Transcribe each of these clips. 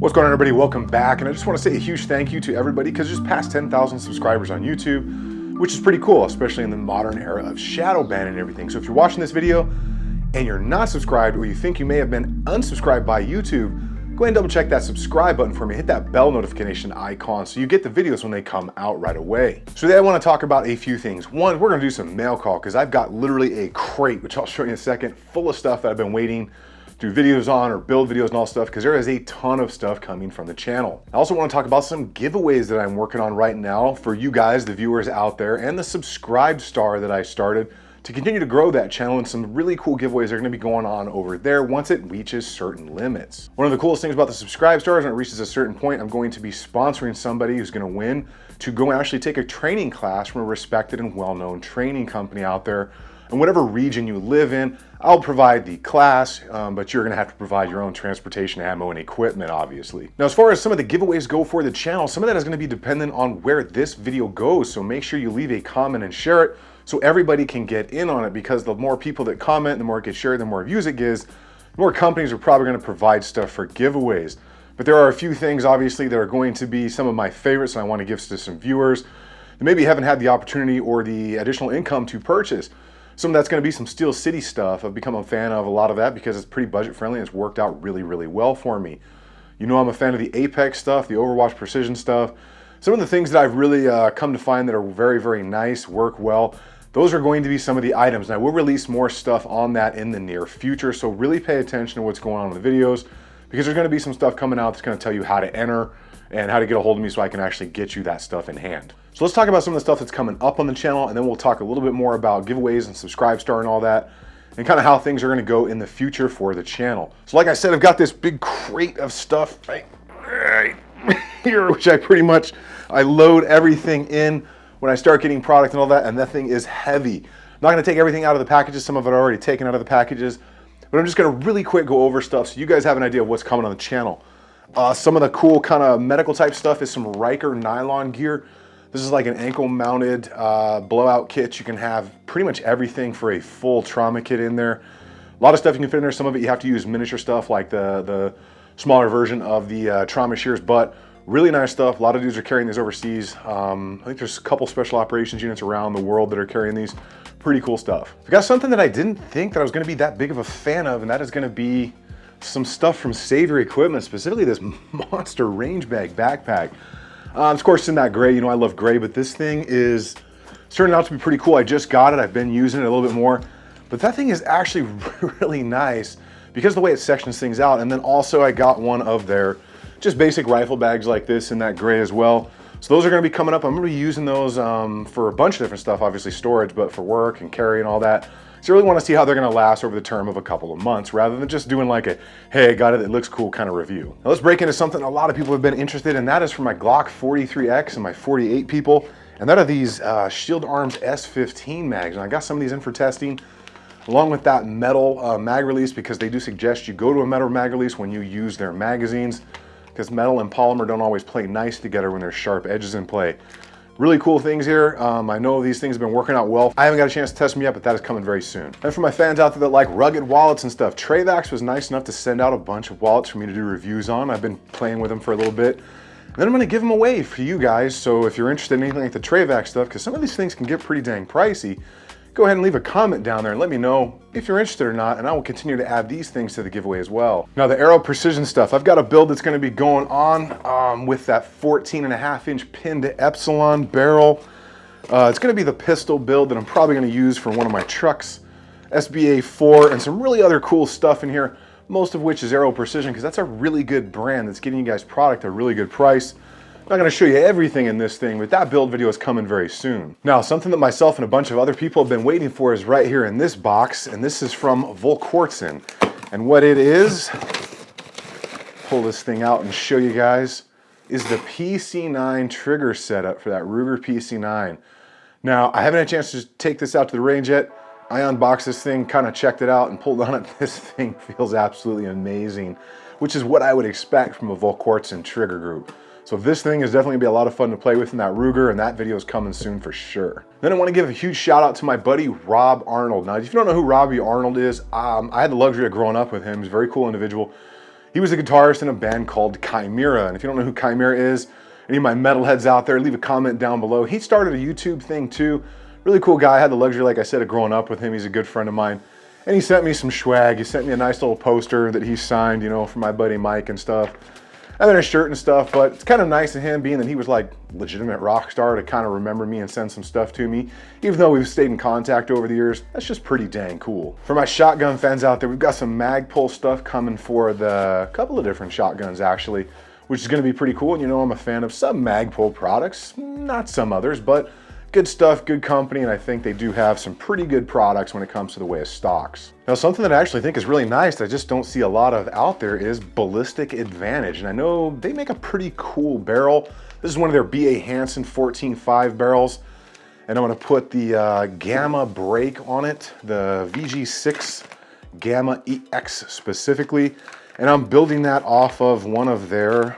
What's going on, everybody? Welcome back. And I just want to say a huge thank you to everybody because just passed 10,000 subscribers on YouTube, which is pretty cool, especially in the modern era of shadow ban and everything. So if you're watching this video and you're not subscribed, or you think you may have been unsubscribed by YouTube, go ahead and double check that subscribe button for me. Hit that bell notification icon so you get the videos when they come out right away. So today I want to talk about a few things. One, we're going to do some mail call because I've got literally a crate, which I'll show you in a second, full of stuff that I've been waiting do videos on or build videos and all stuff, because there is a ton of stuff coming from the channel. I also want to talk about some giveaways that I'm working on right now for you guys, the viewers out there, and the subscribe star that I started to continue to grow that channel, and some really cool giveaways are going to be going on over there once it reaches certain limits. One of the coolest things about the subscribe stars, when it reaches a certain point, I'm going to be sponsoring somebody who's going to win to go and actually take a training class from a respected and well-known training company out there. In whatever region you live in, I'll provide the class, but you're gonna have to provide your own transportation, ammo, and equipment, obviously. Now, as far as some of the giveaways go for the channel, some of that is gonna be dependent on where this video goes, so make sure you leave a comment and share it so everybody can get in on it, because the more people that comment, the more it gets shared, the more views it gives, the more companies are probably gonna provide stuff for giveaways. But there are a few things, obviously, that are going to be some of my favorites, and I wanna give to some viewers that maybe haven't had the opportunity or the additional income to purchase. Some of that's going to be some Steel City stuff. I've become a fan of a lot of that because it's pretty budget friendly and it's worked out really, really well for me. You know, I'm a fan of the Apex stuff, the Overwatch Precision stuff. Some of the things that I've really come to find that are very, very nice, work well, those are going to be some of the items. Now, we'll release more stuff on that in the near future, so really pay attention to what's going on in the videos, because there's going to be some stuff coming out that's going to tell you how to enter and how to get a hold of me so I can actually get you that stuff in hand. So let's talk about some of the stuff that's coming up on the channel, and then we'll talk a little bit more about giveaways and subscribe star and all that, and kind of how things are going to go in the future for the channel. So like I said, I've got this big crate of stuff right here, which I load everything in when I start getting product and all that, and that thing is heavy. I'm not going to take everything out of the packages. Some of it are already taken out of the packages, but I'm just going to really quick go over stuff so you guys have an idea of what's coming on the channel. Some of the cool kind of medical type stuff is some Riker nylon gear. This is like an ankle mounted blowout kit. You can have pretty much everything for a full trauma kit in there. A lot of stuff you can fit in there. Some of it you have to use miniature stuff like the smaller version of the trauma shears, but really nice stuff. A lot of dudes are carrying these overseas. I think there's a couple special operations units around the world that are carrying these. Pretty cool stuff. I got something that I didn't think that I was gonna be that big of a fan of, and that is gonna be some stuff from Savior Equipment, specifically this monster range bag backpack. Of course, in that gray, you know I love gray, but this thing is turning out to be pretty cool. I just got it, I've been using it a little bit more, but that thing is actually really nice because of the way it sections things out. And then also I got one of their just basic rifle bags like this in that gray as well. So those are gonna be coming up. I'm gonna be using those for a bunch of different stuff, obviously storage, but for work and carry and all that. So I really want to see how they're going to last over the term of a couple of months, rather than just doing like a, hey, I got it, it looks cool kind of review. Now let's break into something a lot of people have been interested in, that is for my Glock 43X and my 48 people. And that are these Shield Arms S15 mags. And I got some of these in for testing, along with that metal mag release, because they do suggest you go to a metal mag release when you use their magazines, because metal and polymer don't always play nice together when there's sharp edges in play. Really cool things here. I know these things have been working out well. I haven't got a chance to test them yet, but that is coming very soon. And for my fans out there that like rugged wallets and stuff, Travax was nice enough to send out a bunch of wallets for me to do reviews on. I've been playing with them for a little bit. And then I'm gonna give them away for you guys. So if you're interested in anything like the Travax stuff, because some of these things can get pretty dang pricey, go ahead and leave a comment down there and let me know if you're interested or not, and I will continue to add these things to the giveaway as well. Now the Aero Precision stuff, I've got a build that's gonna be going on with that 14.5-inch pinned Epsilon barrel. It's gonna be the pistol build that I'm probably gonna use for one of my trucks, SBA4, and some really other cool stuff in here, most of which is Aero Precision, because that's a really good brand that's getting you guys product at a really good price. I'm not going to show you everything in this thing, but that build video is coming very soon. Now, something that myself and a bunch of other people have been waiting for is right here in this box, and this is from Volquartsen. And what it is, pull this thing out and show you guys, is the Pc9 Trigger setup for that Ruger Pc9. Now, I haven't had a chance to take this out to the range yet. I unboxed this thing, kind of checked it out, and pulled on it. This thing feels absolutely amazing, which is what I would expect from a Volquartsen trigger group. So this thing is definitely gonna be a lot of fun to play with in that Ruger, and that video is coming soon for sure. Then I want to give a huge shout out to my buddy Rob Arnold. Now, if you don't know who Robbie Arnold is, I had the luxury of growing up with him. He's a very cool individual. He was a guitarist in a band called Chimera, and if you don't know who Chimera is, any of my metalheads out there, leave a comment down below. He started a YouTube thing too. Really cool guy. I had the luxury, like I said, of growing up with him. He's a good friend of mine. And he sent me some swag. He sent me a nice little poster that he signed, you know, for my buddy Mike and stuff. And then a shirt and stuff, but it's kind of nice of him being that he was like legitimate rock star to kind of remember me and send some stuff to me. Even though we've stayed in contact over the years, that's just pretty dang cool. For my shotgun fans out there, we've got some Magpul stuff coming for the couple of different shotguns actually, which is going to be pretty cool. And you know, I'm a fan of some Magpul products, not some others, but good stuff, good company, and I think they do have some pretty good products when it comes to the way of stocks. Now, something that I actually think is really nice that I just don't see a lot of out there is Ballistic Advantage. And I know they make a pretty cool barrel. This is one of their B.A. Hansen 14.5 barrels. And I'm gonna put the Gamma brake on it, the VG6 Gamma EX specifically. And I'm building that off of one of their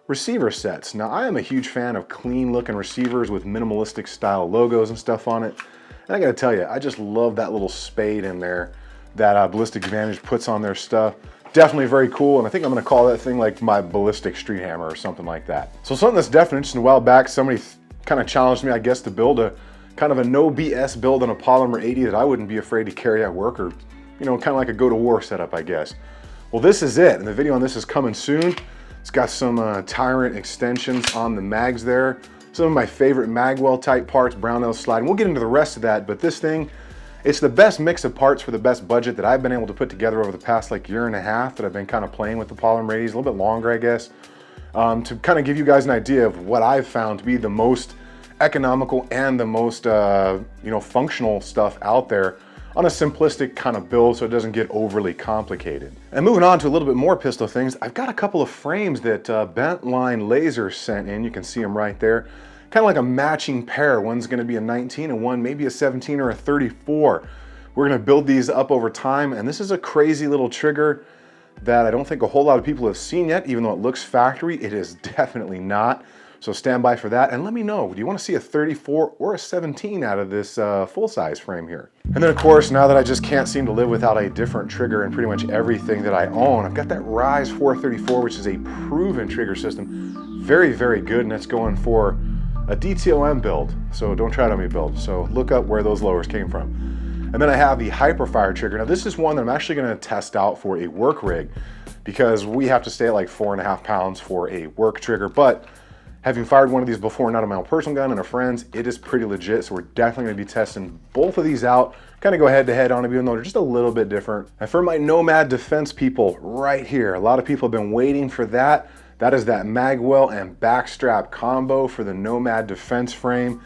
receiver sets. Now, I am a huge fan of clean looking receivers with minimalistic style logos and stuff on it. And I gotta tell you, I just love that little spade in there that Ballistic Advantage puts on their stuff. Definitely very cool, and I think I'm gonna call that thing like my Ballistic Street Hammer or something like that. So something that's definitely just a while back, somebody kind of challenged me, I guess, to build a kind of a no BS build on a Polymer 80 that I wouldn't be afraid to carry at work, or, you know, kind of like a go to war setup, I guess. Well, this is it, and the video on this is coming soon. It's got some Tyrant extensions on the mags there. Some of my favorite magwell type parts, Brownell slide. And we'll get into the rest of that, but this thing, it's the best mix of parts for the best budget that I've been able to put together over the past like year and a half that I've been kind of playing with the Polymer 80s, a little bit longer, I guess, to kind of give you guys an idea of what I've found to be the most economical and the most, you know, functional stuff out there on a simplistic kind of build so it doesn't get overly complicated. And moving on to a little bit more pistol things, I've got a couple of frames that Bentline Laser sent in. You can see them right there. Kind of like a matching pair. One's gonna be a 19 and one maybe a 17 or a 34. We're gonna build these up over time, and this is a crazy little trigger that I don't think a whole lot of people have seen yet. Even though it looks factory, it is definitely not. So stand by for that, and let me know, do you want to see a 34 or a 17 out of this full-size frame here? And then of course, now that I just can't seem to live without a different trigger in pretty much everything that I own, I've got that Rise 434, which is a proven trigger system. Very, very good, and it's going for a DTOM build, so don't try it on me build. So look up where those lowers came from. And then I have the Hyperfire trigger. Now this is one that I'm actually gonna test out for a work rig because we have to stay at like 4.5 pounds for a work trigger, but having fired one of these before, not on my own personal gun and a friend's, it is pretty legit. So we're definitely gonna be testing both of these out, kind of go head to head on them, even though they're just a little bit different. And for my Nomad Defense people right here, a lot of people have been waiting for that. That is that magwell and backstrap combo for the Nomad Defense frame.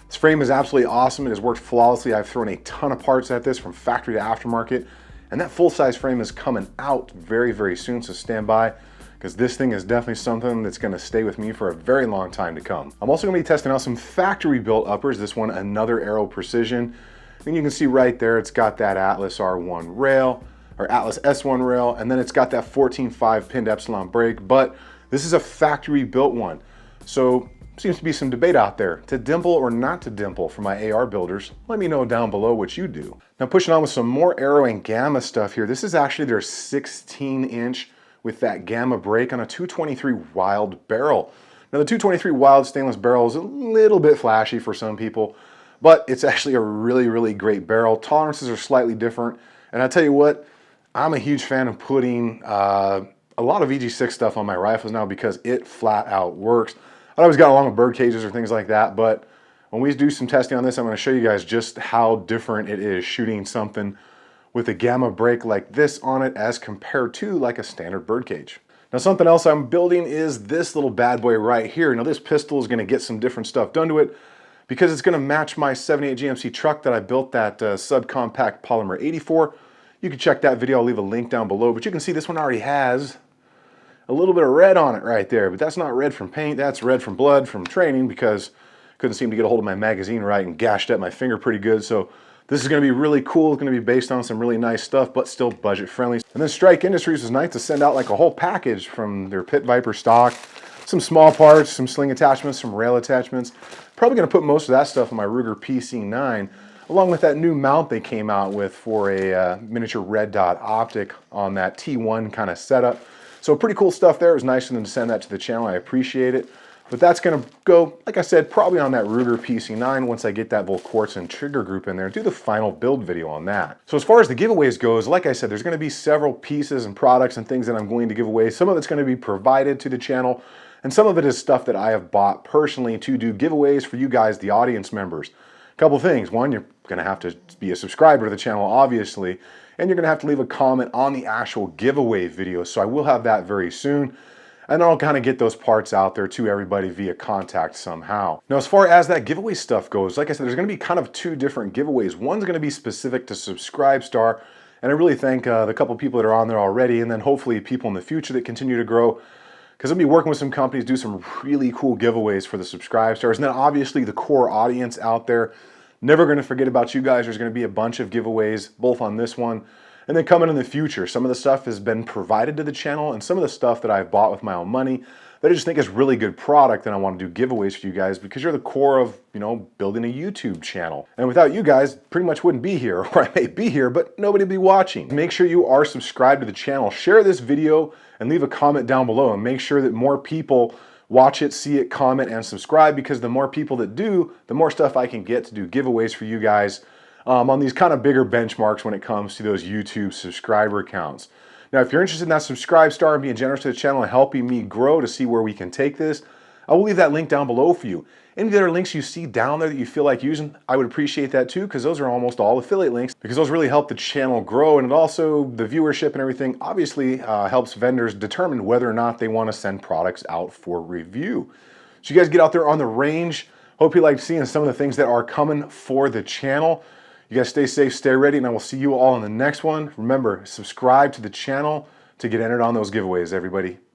This frame is absolutely awesome. It has worked flawlessly. I've thrown a ton of parts at this from factory to aftermarket, and that full-size frame is coming out very, very soon, so stand by, because this thing is definitely something that's gonna stay with me for a very long time to come. I'm also gonna be testing out some factory built uppers. This one, another Aero Precision. And you can see right there, it's got that Atlas R1 rail, or Atlas S1 rail, and then it's got that 14.5 pinned Epsilon brake, but this is a factory built one. So seems to be some debate out there, to dimple or not to dimple for my AR builders. Let me know down below what you do. Now pushing on with some more Aero and Gamma stuff here. This is actually their 16-inch with that Gamma brake on a 223 Wild barrel. Now the 223 Wild stainless barrel is a little bit flashy for some people, but it's actually a really, really great barrel. Tolerances are slightly different, and I tell you what, I'm a huge fan of putting a lot of VG6 stuff on my rifles now because it flat out works. I always got along with bird cages or things like that, but when we do some testing on this, I'm going to show you guys just how different it is shooting something with a Gamma brake like this on it as compared to like a standard bird cage. Now something else I'm building is this little bad boy right here. Now this pistol is going to get some different stuff done to it because it's going to match my 78 GMC truck that I built that subcompact Polymer 84. You can check that video, I'll leave a link down below, but you can see this one already has a little bit of red on it right there, but that's not red from paint, that's red from blood from training because I couldn't seem to get a hold of my magazine right and gashed up my finger pretty good. So this is going to be really cool. It's going to be based on some really nice stuff, but still budget friendly. And then Strike Industries was nice to send out like a whole package from their Pit Viper stock, some small parts, some sling attachments, some rail attachments. Probably going to put most of that stuff on my Ruger Pc9, along with that new mount they came out with for a miniature red dot optic on that T1 kind of setup. So pretty cool stuff there. It was nice of them to send that to the channel. I appreciate it. But that's going to go, like I said, probably on that Ruger Pc9 once I get that Volquartsen trigger group in there and do the final build video on that. So as far as the giveaways goes, like I said, there's going to be several pieces and products and things that I'm going to give away. Some of it's going to be provided to the channel, and some of it is stuff that I have bought personally to do giveaways for you guys, the audience members. A couple things. One, you're going to have to be a subscriber to the channel, obviously, and you're going to have to leave a comment on the actual giveaway video. So I will have that very soon. And I'll kind of get those parts out there to everybody via contact somehow. Now, as far as that giveaway stuff goes, like I said, there's going to be kind of two different giveaways. One's going to be specific to Subscribestar, and I really thank the couple people that are on there already, and then hopefully people in the future that continue to grow, because I'll be working with some companies, do some really cool giveaways for the Subscribestars, and then obviously the core audience out there. Never going to forget about you guys. There's going to be a bunch of giveaways, both on this one and then coming in the future. Some of the stuff has been provided to the channel, and some of the stuff that I've bought with my own money that I just think is really good product, and I want to do giveaways for you guys because you're the core of, you know, building a YouTube channel. And without you guys, pretty much wouldn't be here, or I may be here, but nobody would be watching. Make sure you are subscribed to the channel. Share this video and leave a comment down below, and make sure that more people watch it, see it, comment, and subscribe, because the more people that do, the more stuff I can get to do giveaways for you guys on these kind of bigger benchmarks when it comes to those YouTube subscriber counts. Now, if you're interested in that Subscribestar and being generous to the channel and helping me grow to see where we can take this, I will leave that link down below for you. Any of the other links you see down there that you feel like using, I would appreciate that too, because those are almost all affiliate links, because those really help the channel grow, and it also, the viewership and everything, obviously helps vendors determine whether or not they want to send products out for review. So you guys get out there on the range. Hope you like seeing some of the things that are coming for the channel. You guys stay safe, stay ready, and I will see you all in the next one. Remember, subscribe to the channel to get entered on those giveaways, everybody.